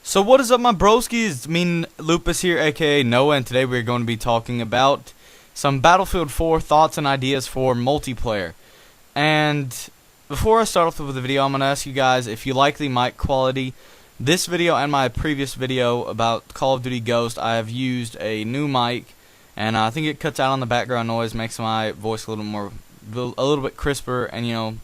So what is up, my broskies? Lupus here, aka Noah, and today we're going to be talking about some Battlefield 4 thoughts and ideas for multiplayer. And before I start off with the video, I'm going to ask you guys if you like the mic quality. This video and my previous video about Call of Duty Ghost, I have used a new mic, and I think it cuts out on the background noise, makes my voice a little bit crisper, and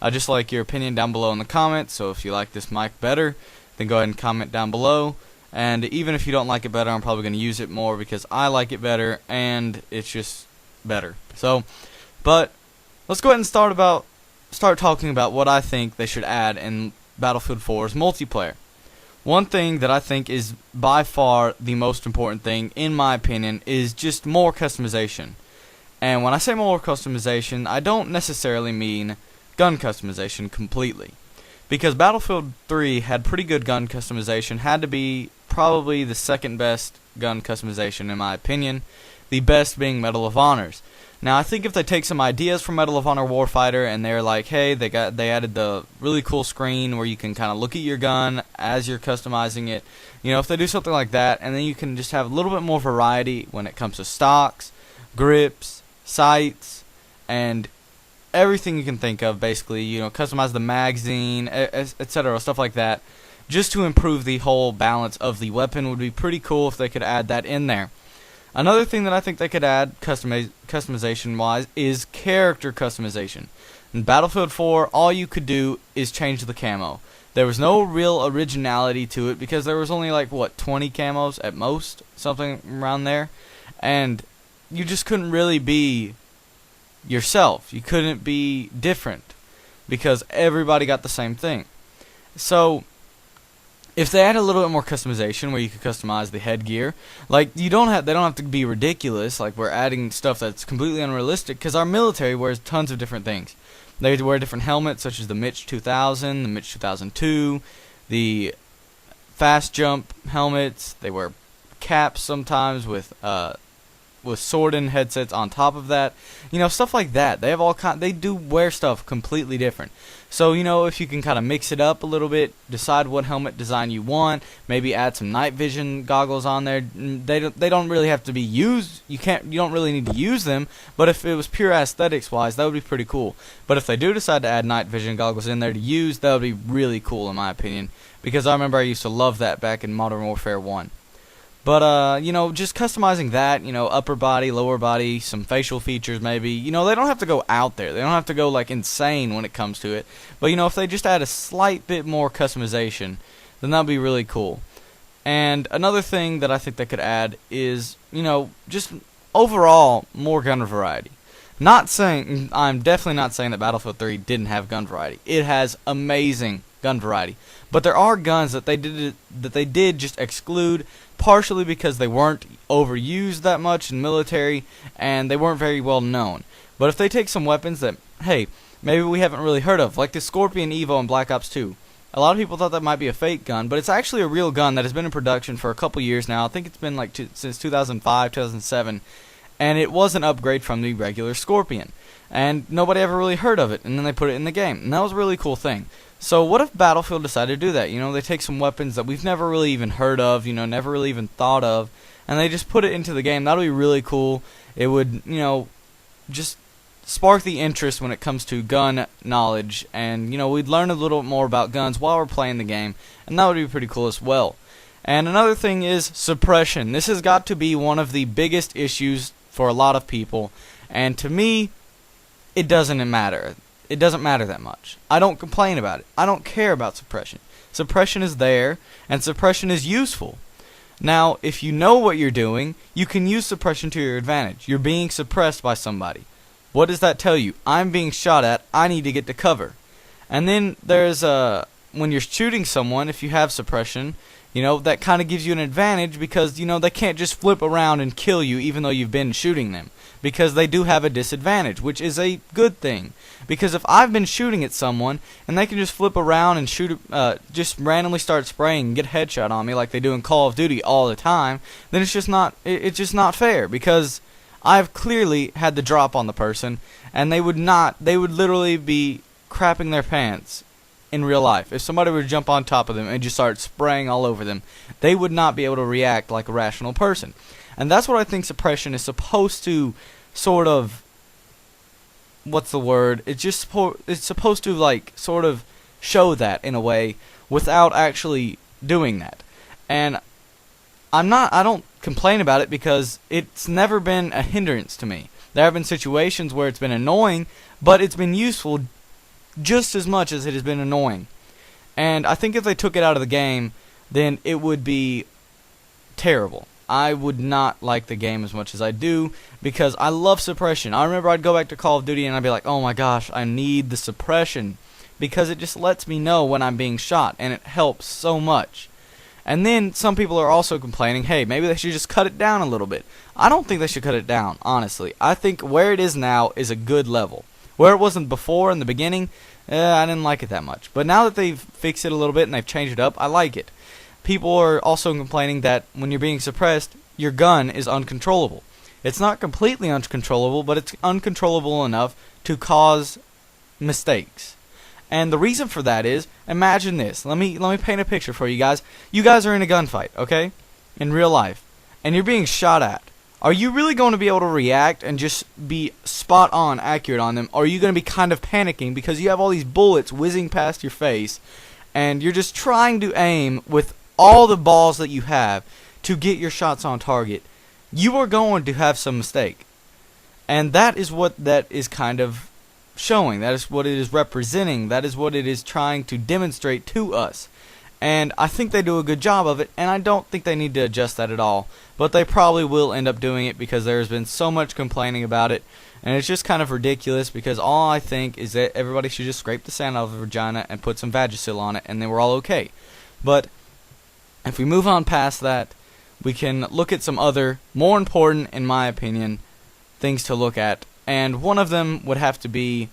I just like your opinion down below in the comments. So if you like this mic better, then go ahead and comment down below. And even if you don't like it better, I'm probably going to use it more because I like it better and it's just better. But let's go ahead and start talking about what I think they should add in Battlefield 4's multiplayer. One thing that I think is by far the most important thing, in my opinion, is just more customization. And when I say more customization, I don't necessarily mean gun customization completely. Because Battlefield 3 had pretty good gun customization, had to be probably the second best gun customization in my opinion, the best being Medal of Honors. Now I think if they take some ideas from Medal of Honor Warfighter and they're like, hey, they added the really cool screen where you can kind of look at your gun as you're customizing it. If they do something like that, and then you can just have a little bit more variety when it comes to stocks, grips, sights, and everything you can think of, basically, customize the magazine, etc., stuff like that, just to improve the whole balance of the weapon. Would be pretty cool if they could add that in there. Another thing that I think they could add customization wise is character customization. In Battlefield 4, all you could do is change the camo. There was no real originality to it because there was only like 20 camos at most, something around there, and you just couldn't really be yourself. You couldn't be different because everybody got the same thing. So if they add a little bit more customization where you could customize the headgear, they don't have to be ridiculous, like we're adding stuff that's completely unrealistic, because our military wears tons of different things. They wear different helmets such as the Mitch 2000, the Mitch 2002, the fast jump helmets. They wear caps sometimes with sword-in headsets on top of that, stuff like that. They have they do wear stuff completely different. So if you can kind of mix it up a little bit, decide what helmet design you want, maybe add some night vision goggles on there. They don't really have to be used. You don't really need to use them. But if it was pure aesthetics wise, that would be pretty cool. But if they do decide to add night vision goggles in there to use, that would be really cool in my opinion, because I remember I used to love that back in Modern Warfare 1. But, just customizing that, upper body, lower body, some facial features maybe. They don't have to go out there. They don't have to go, insane when it comes to it. But, if they just add a slight bit more customization, then that would be really cool. And another thing that I think they could add is, just overall more gun variety. I'm definitely not saying that Battlefield 3 didn't have gun variety. It has amazing gun variety. But there are guns that they did just exclude, partially because they weren't overused that much in military and they weren't very well known. But if they take some weapons that, hey, maybe we haven't really heard of, like the Scorpion Evo in Black Ops 2. A lot of people thought that might be a fake gun, but it's actually a real gun that has been in production for a couple years now. I think it's been since 2005, 2007. And it was an upgrade from the regular Scorpion. And nobody ever really heard of it, and then they put it in the game. And that was a really cool thing. So what if Battlefield decided to do that? They take some weapons that we've never really even heard of, never really even thought of, and they just put it into the game. That would be really cool. It would, just spark the interest when it comes to gun knowledge, and, we'd learn a little more about guns while we're playing the game, and that would be pretty cool as well. And another thing is suppression. This has got to be one of the biggest issues for a lot of people, and to me, it doesn't matter. It doesn't matter that much. I don't complain about it. I don't care about suppression. Suppression is there, and suppression is useful. Now, if you know what you're doing, you can use suppression to your advantage. You're being suppressed by somebody. What does that tell you? I'm being shot at. I need to get to cover. And then there's when you're shooting someone, if you have suppression, that kind of gives you an advantage because, they can't just flip around and kill you even though you've been shooting them. Because they do have a disadvantage, which is a good thing. Because if I've been shooting at someone and they can just flip around and shoot, just randomly start spraying and get a headshot on me like they do in Call of Duty all the time, then it's just not fair. Because I've clearly had the drop on the person, and they would literally be crapping their pants in real life. If somebody were to jump on top of them and just start spraying all over them, they would not be able to react like a rational person. And that's what I think suppression is supposed to sort of, what's the word? It's supposed to like sort of show that in a way without actually doing that. And I don't complain about it because it's never been a hindrance to me. There have been situations where it's been annoying, but it's been useful just as much as it has been annoying. And I think if they took it out of the game, then it would be terrible. I would not like the game as much as I do because I love suppression. I remember I'd go back to Call of Duty and I'd be like, oh my gosh, I need the suppression because it just lets me know when I'm being shot and it helps so much. And then some people are also complaining, hey, maybe they should just cut it down a little bit. I don't think they should cut it down, honestly. I think where it is now is a good level. Where it wasn't before in the beginning, I didn't like it that much. But now that they've fixed it a little bit and they've changed it up, I like it. People are also complaining that when you're being suppressed, your gun is uncontrollable. It's not completely uncontrollable, but it's uncontrollable enough to cause mistakes. And the reason for that is, imagine this. Let me paint a picture for you guys. You guys are in a gunfight, okay? In real life. And you're being shot at. Are you really going to be able to react and just be spot on accurate on them? Or are you going to be kind of panicking because you have all these bullets whizzing past your face and you're just trying to aim with all the balls that you have to get your shots on target? You are going to have some mistake. And that is what that is kind of showing. That is what it is representing. That is what it is trying to demonstrate to us. And I think they do a good job of it, and I don't think they need to adjust that at all. But they probably will end up doing it because there has been so much complaining about it, and it's just kind of ridiculous because all I think is that everybody should just scrape the sand out of the vagina and put some Vagisil on it, and then we're all okay. But if we move on past that, we can look at some other, more important, in my opinion, things to look at. And one of them would have to be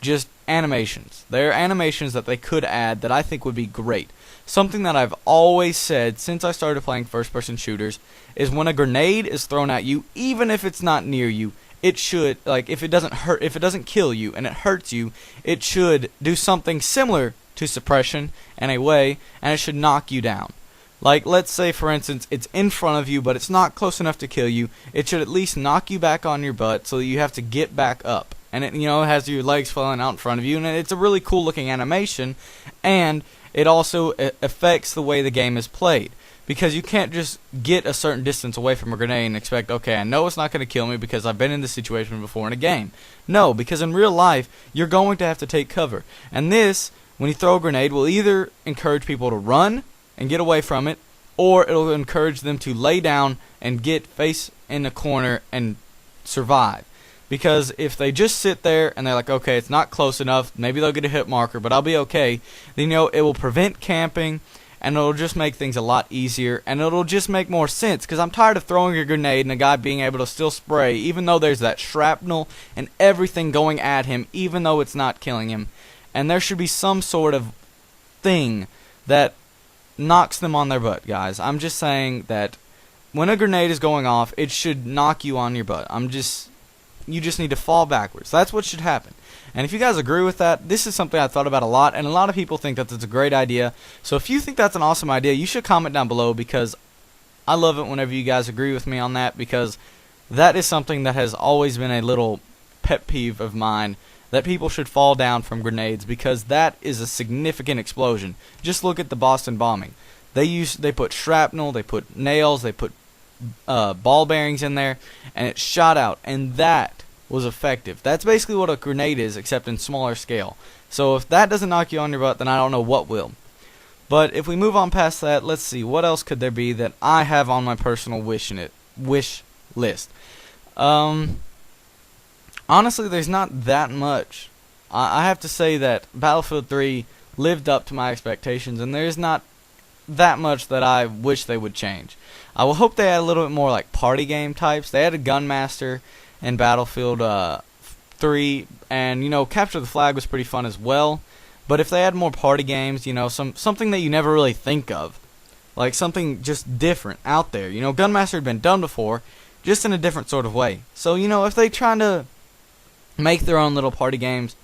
just animations. There are animations that they could add that I think would be great. Something that I've always said since I started playing first-person shooters is when a grenade is thrown at you, even if it's not near you, it should, like, if it doesn't kill you and it hurts you, it should do something similar to suppression in a way, and it should knock you down. Like, let's say, for instance, it's in front of you, but it's not close enough to kill you. It should at least knock you back on your butt so that you have to get back up. And it, has your legs falling out in front of you, and it's a really cool-looking animation, and it also affects the way the game is played. Because you can't just get a certain distance away from a grenade and expect, okay, I know it's not going to kill me because I've been in this situation before in a game. No, because in real life, you're going to have to take cover. And this, when you throw a grenade, will either encourage people to run and get away from it, or it'll encourage them to lay down and get face in the corner and survive. Because if they just sit there and they're like, okay, it's not close enough, maybe they'll get a hit marker, but I'll be okay, then it will prevent camping, and it'll just make things a lot easier, and it'll just make more sense, because I'm tired of throwing a grenade and a guy being able to still spray, even though there's that shrapnel and everything going at him, even though it's not killing him. And there should be some sort of thing that knocks them on their butt, guys. I'm just saying that when a grenade is going off, it should knock you on your butt. You just need to fall backwards. That's what should happen. And if you guys agree with that, this is something I thought about a lot, and a lot of people think that that's a great idea. So if you think that's an awesome idea, you should comment down below, because I love it whenever you guys agree with me on that, because that is something that has always been a little pet peeve of mine, that people should fall down from grenades, because that is a significant explosion. Just look at the Boston bombing. They put shrapnel, they put nails, they put ball bearings in there, and it shot out, and that was effective. That's basically what a grenade is, except in smaller scale. So if that doesn't knock you on your butt, then I don't know what will. But if we move on past that, let's see, what else could there be that I have on my personal wish list? Honestly, there's not that much. I have to say that Battlefield 3 lived up to my expectations, and there's not that much that I wish they would change. I will hope they had a little bit more like party game types. They had a Gunmaster in Battlefield 3, and Capture the Flag was pretty fun as well. But if they had more party games, something that you never really think of, like something just different out there. Gunmaster had been done before, just in a different sort of way. So if they trying to make their own little party games,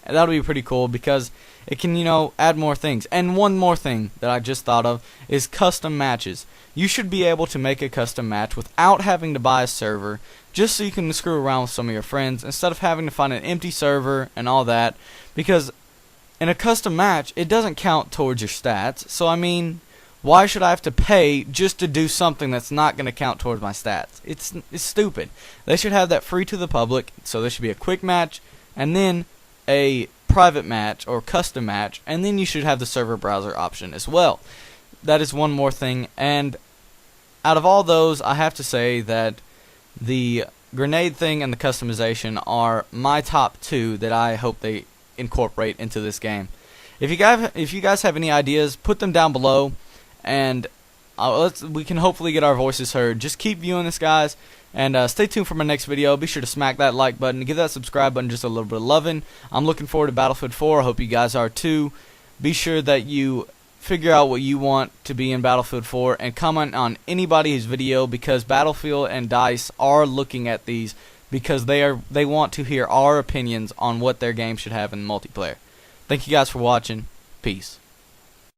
And that'll be pretty cool because it can, add more things. And one more thing that I just thought of is custom matches. You should be able to make a custom match without having to buy a server, just so you can screw around with some of your friends instead of having to find an empty server and all that. Because in a custom match, it doesn't count towards your stats. So I mean, why should I have to pay just to do something that's not going to count towards my stats? It's stupid. They should have that free to the public. So there should be a quick match and then a private match or custom match, and then you should have the server browser option as well. That is one more thing. And out of all those, I have to say that the grenade thing and the customization are my top two that I hope they incorporate into this game. If you guys have any ideas, put them down below, and we can hopefully get our voices heard. Just keep viewing this, guys, and stay tuned for my next video. Be sure to smack that like button and give that subscribe button just a little bit of loving. I'm looking forward to Battlefield 4. I hope you guys are too. Be sure that you figure out what you want to be in Battlefield 4 and comment on anybody's video, because Battlefield and DICE are looking at these because they want to hear our opinions on what their game should have in multiplayer. Thank you guys for watching. Peace.